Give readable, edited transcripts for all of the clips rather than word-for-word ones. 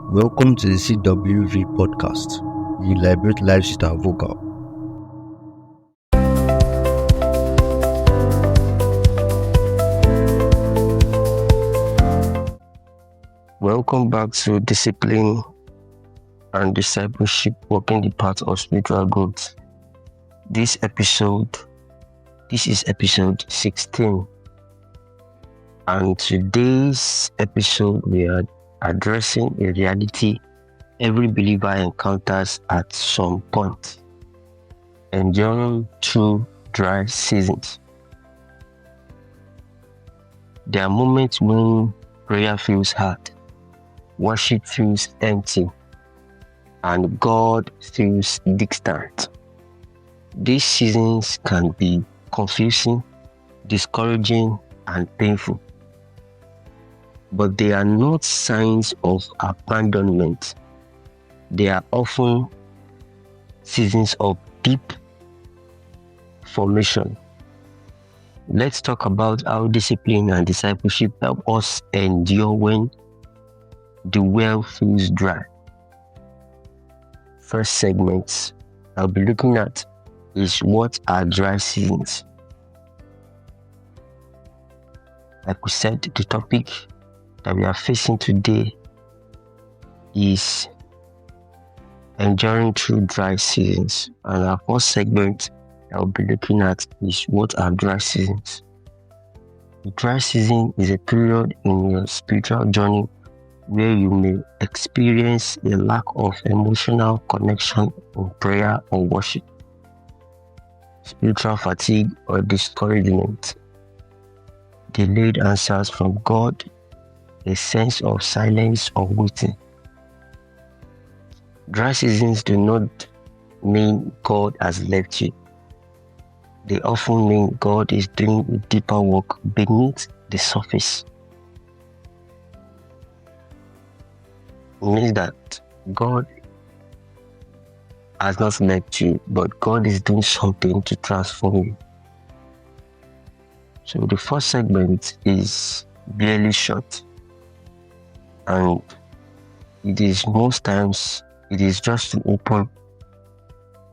Welcome to the CWV podcast. We liberate lives with our vocal. Welcome back to Discipline and Discipleship, walking the path of spiritual growth. This is episode 16. And today's episode, we are addressing a reality every believer encounters at some point: enduring through dry seasons. There are moments when prayer feels hard, worship feels empty, and God feels distant. These seasons can be confusing, discouraging, and painful. But they are not signs of abandonment. They are often seasons of deep formation. Let's talk about how discipline and discipleship help us endure when the well feels dry. First segment I'll be looking at is what are dry seasons. Like we said, the topic that we are facing today is enduring through dry seasons. And our first segment I'll be looking at is what are dry seasons. The dry season is a period in your spiritual journey where you may experience a lack of emotional connection in prayer or worship, spiritual fatigue or discouragement, delayed answers from God, a sense of silence or waiting. Dry seasons do not mean God has left you. They often mean God is doing a deeper work beneath the surface. It means that God has not left you, but God is doing something to transform you. So the first segment is barely short, and it is just to open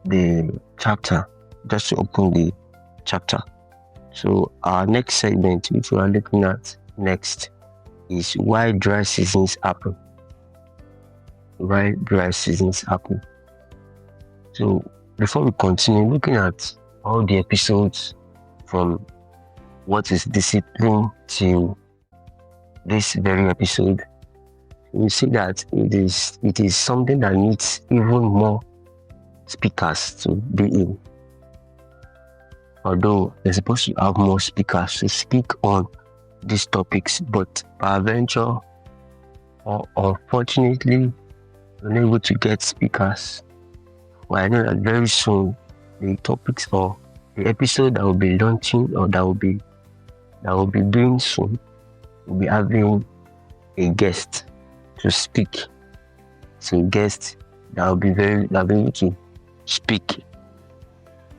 the chapter, So our next segment, which we are looking at next, is why dry seasons happen. So before we continue looking at all the episodes from what is discipline to this very episode, we see that it is something that needs even more speakers to be in. Although they're supposed to have more speakers to speak on these topics, but by adventure or unfortunately we're not able to get speakers. Well, I know that very soon the topics or the episode that will be launching or that will be doing soon will be having a guest to speak. So guest that will be able to speak.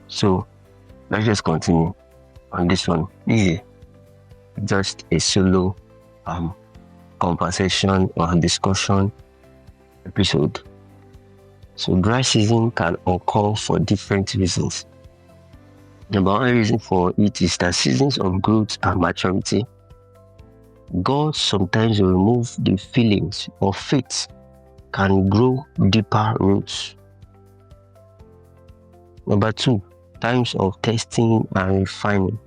So let's just continue on this one. This is just a solo conversation or discussion episode. So dry season can occur for different reasons. Number one reason for it is that seasons of growth and maturity, God sometimes will remove the feelings of faith can grow deeper roots. Number two, times of testing and refining.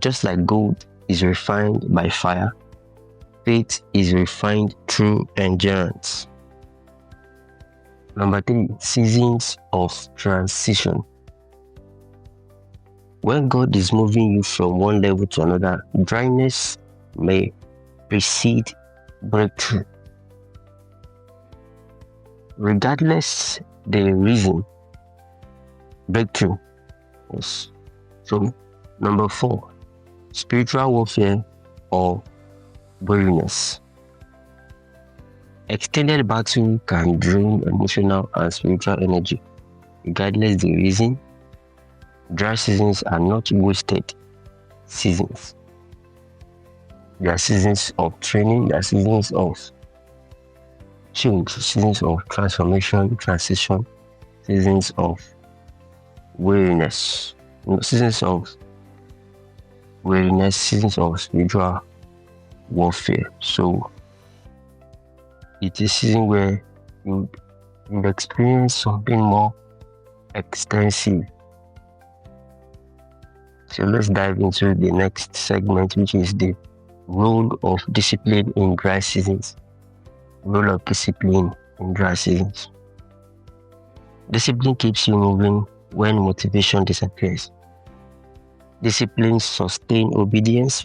Just like gold is refined by fire, faith is refined through endurance. Number three, seasons of transition. When God is moving you from one level to another, dryness may precede breakthrough. Regardless the reason, breakthrough. Yes. So, number four, spiritual warfare or weariness. Extended battle can drain emotional and spiritual energy. Regardless the reason, dry seasons are not wasted seasons. There are seasons of training, there are seasons of change, seasons of transformation, transition, seasons of weariness, seasons of spiritual warfare. So it's a season where you experience something more extensive. So let's dive into the next segment, which is the role of discipline in dry seasons. Role of discipline in dry seasons. Discipline keeps you moving when motivation disappears. Discipline sustains obedience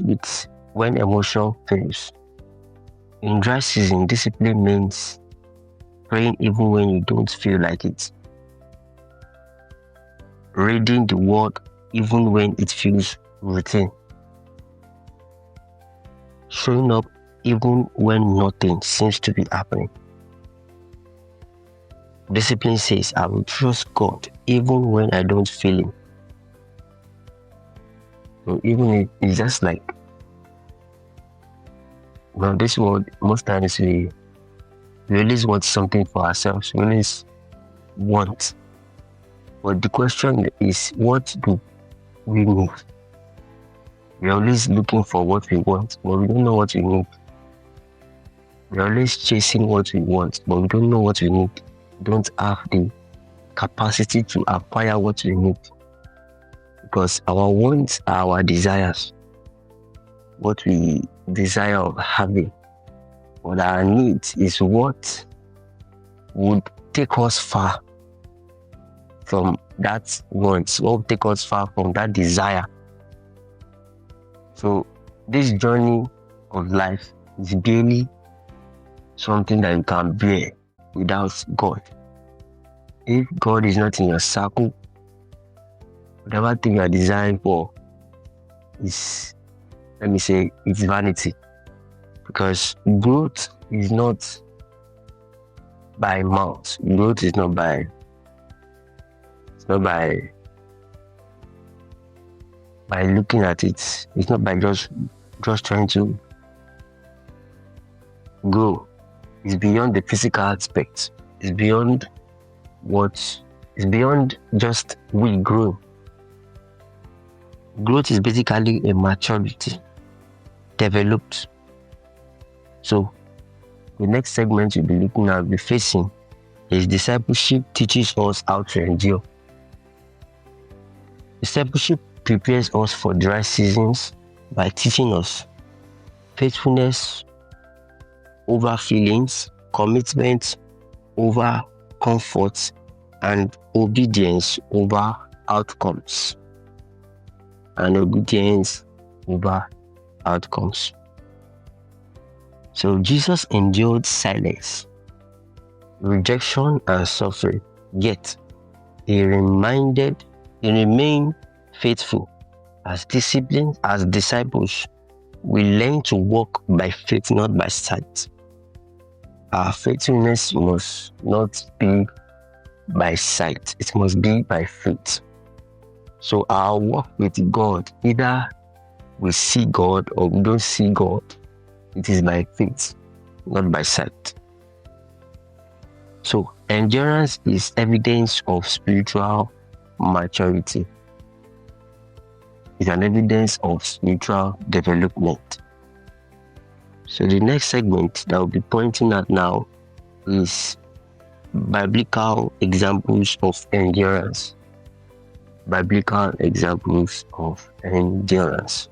when emotion fails. In dry season, discipline means praying even when you don't feel like it. Reading the word even when it feels routine. Showing up even when nothing seems to be happening. Discipline says, I will trust God even when I don't feel Him. So even it's just like, this word, most times we always want something for ourselves. We always want. But the question is, what do we need? We're always looking for what we want, but we don't know what we need. We're always chasing what we want, but we don't know what we need. We don't have the capacity to acquire what we need. Because our wants are our desires. What we desire of having. But our needs is what would take us far from that want, what would take us far from that desire. So this journey of life is barely something that you can bear without God. If God is not in your circle, whatever thing you are desiring for is, it's vanity. Because growth is not by mouth. Growth is not by looking at it. It's not by just trying to grow. It's beyond the physical aspect. It's beyond just we grow. Growth is basically a maturity developed. So the next segment you'll be looking at, be facing, is discipleship teaches us how to endure. Discipleship prepares us for dry seasons by teaching us faithfulness over feelings, commitment over comfort, and obedience over outcomes. So Jesus endured silence, rejection, and suffering, yet he remained faithful. As disciples, we learn to walk by faith, not by sight. Our faithfulness must not be by sight, it must be by faith. So our walk with God, either we see God or we don't see God, it is by faith, not by sight. So endurance is evidence of spiritual maturity. It's an evidence of spiritual development. So the next segment that I'll be pointing at now is biblical examples of endurance. Biblical examples of endurance.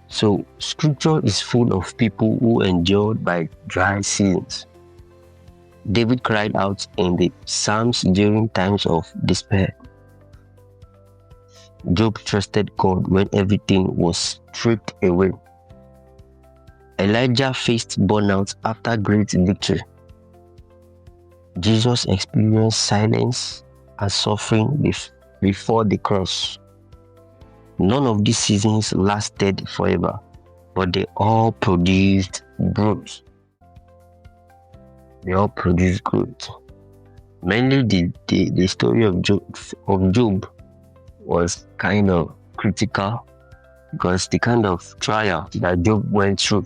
So scripture is full of people who endured by dry seasons. David cried out in the Psalms during times of despair. Job trusted God when everything was stripped away. Elijah faced burnout after great victory. Jesus experienced silence and suffering before the cross. None of these seasons lasted forever, but they all produced growth. Mainly the story of Job was kind of critical because the kind of trial that Job went through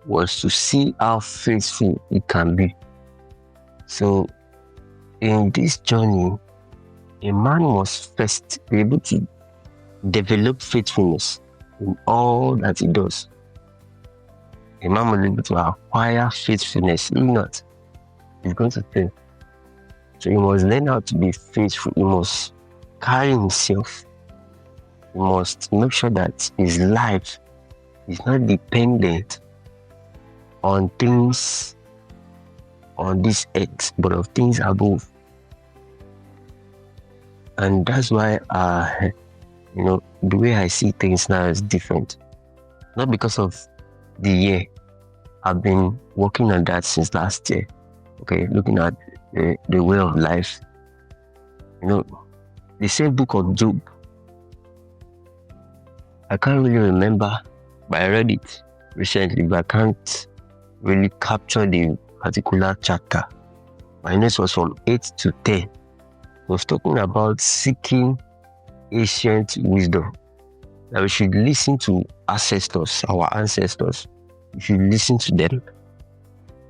was to see how faithful it can be. So in this journey, a man must first be able to develop faithfulness in all that he does. A man must be able to acquire faithfulness. If not, he's going to fail. So he must learn how to be faithful. He must carry himself. He must make sure that his life is not dependent on things on this earth, but of things above. And that's why, the way I see things now is different. Not because of the year. I've been working on that since last year. Okay, looking at the way of life. The same book of Job. I can't really remember, but I read it recently, but I can't really capture the particular chapter. My notes was from 8 to 10. It was talking about seeking ancient wisdom. That we should listen to our ancestors. We should listen to them,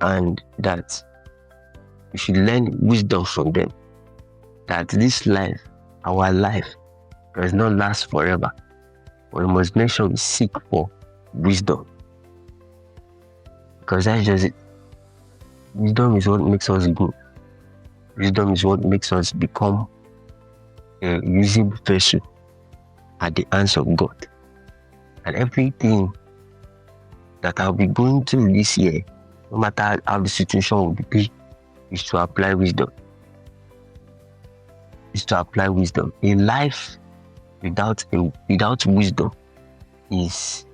and that we should learn wisdom from them. That this life, our life, does not last forever. But we must make sure we seek for wisdom. Because that's just it. Wisdom is what makes us good. Wisdom is what makes us become a usable vessel at the hands of God. And everything that I'll be going through this year, no matter how the situation will be, is to apply wisdom. A life without wisdom is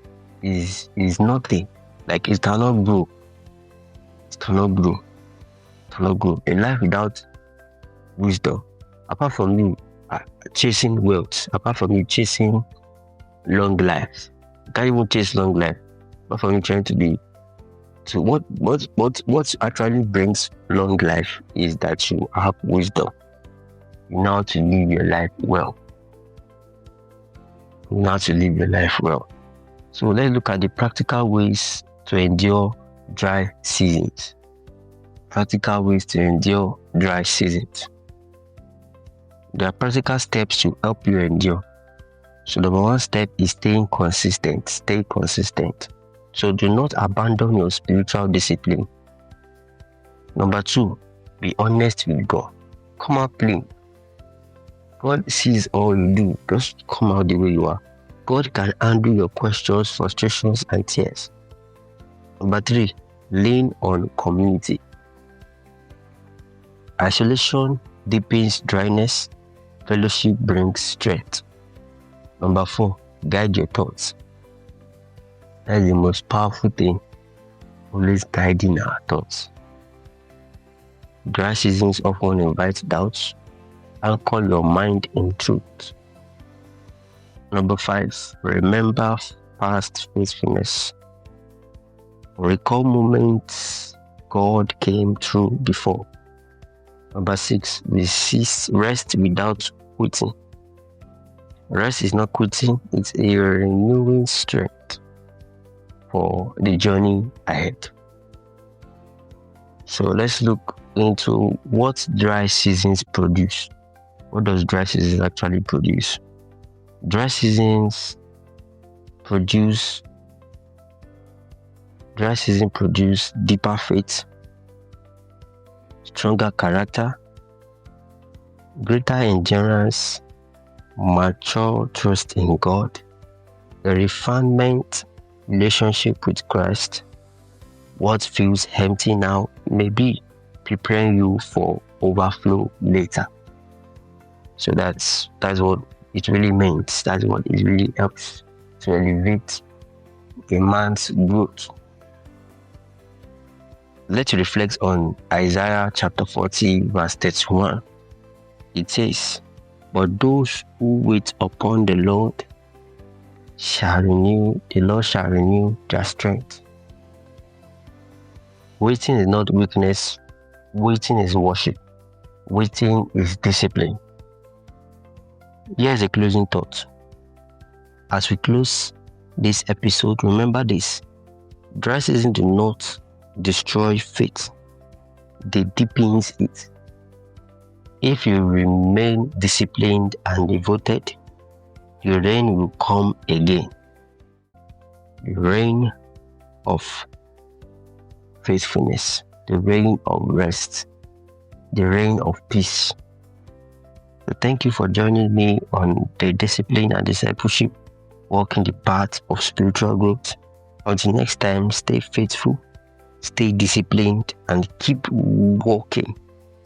nothing. Like it cannot grow. A life without wisdom, apart from me chasing wealth, apart from me chasing long life, you can't even chase long life. Apart from me trying to be, so what actually brings long life is that you have wisdom. You know how to live your life well. So let's look at the practical ways to endure dry seasons. There are practical steps to help you endure. So number one step is staying consistent. Stay consistent. So do not abandon your spiritual discipline. Number two, be honest with God. Come out clean. God sees all you do. Just come out the way you are. God can handle your questions, frustrations, and tears. Number three, lean on community. Isolation deepens dryness. Fellowship brings strength. Number four, guide your thoughts. That's the most powerful thing. Always guiding our thoughts. Dry seasons often invite doubts. Anchor your mind in truth. Number five, remember past faithfulness. Recall moments God came through before. Number six, rest without quitting. Rest is not quitting, it's a renewing strength for the journey ahead. So let's look into what dry seasons produce. What does dry seasons actually produce? Dry seasons produce deeper faith, stronger character, greater endurance, mature trust in God, a refinement relationship with Christ. What feels empty now may be preparing you for overflow later. So that's what it really means. That's what it really helps to elevate a man's growth. Let's reflect on Isaiah chapter 40 verse 31. It says, "But those who wait upon the Lord shall renew their strength." Waiting is not weakness. Waiting is worship. Waiting is discipline. Here's a closing thought. As we close this episode, remember this. Dry season do not destroy faith, they deepens it. If you remain disciplined and devoted, your rain will come again. The rain of faithfulness, the rain of rest, the rain of peace. So thank you for joining me on the Discipline and Discipleship, walking the path of spiritual growth. Until next time, stay faithful, stay disciplined, and keep walking,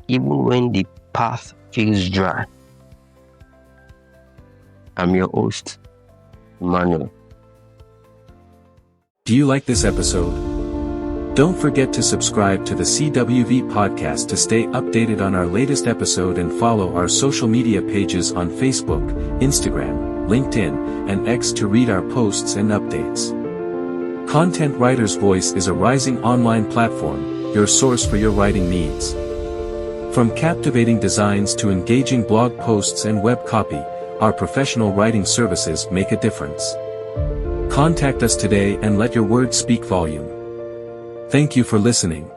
even when the path feels dry. I'm your host, Emmanuel. Do you like this episode? Don't forget to subscribe to the CWV podcast to stay updated on our latest episode and follow our social media pages on Facebook, Instagram, LinkedIn, and X to read our posts and updates. Content Writer's Voice is a rising online platform, your source for your writing needs. From captivating designs to engaging blog posts and web copy, our professional writing services make a difference. Contact us today and let your words speak volume. Thank you for listening.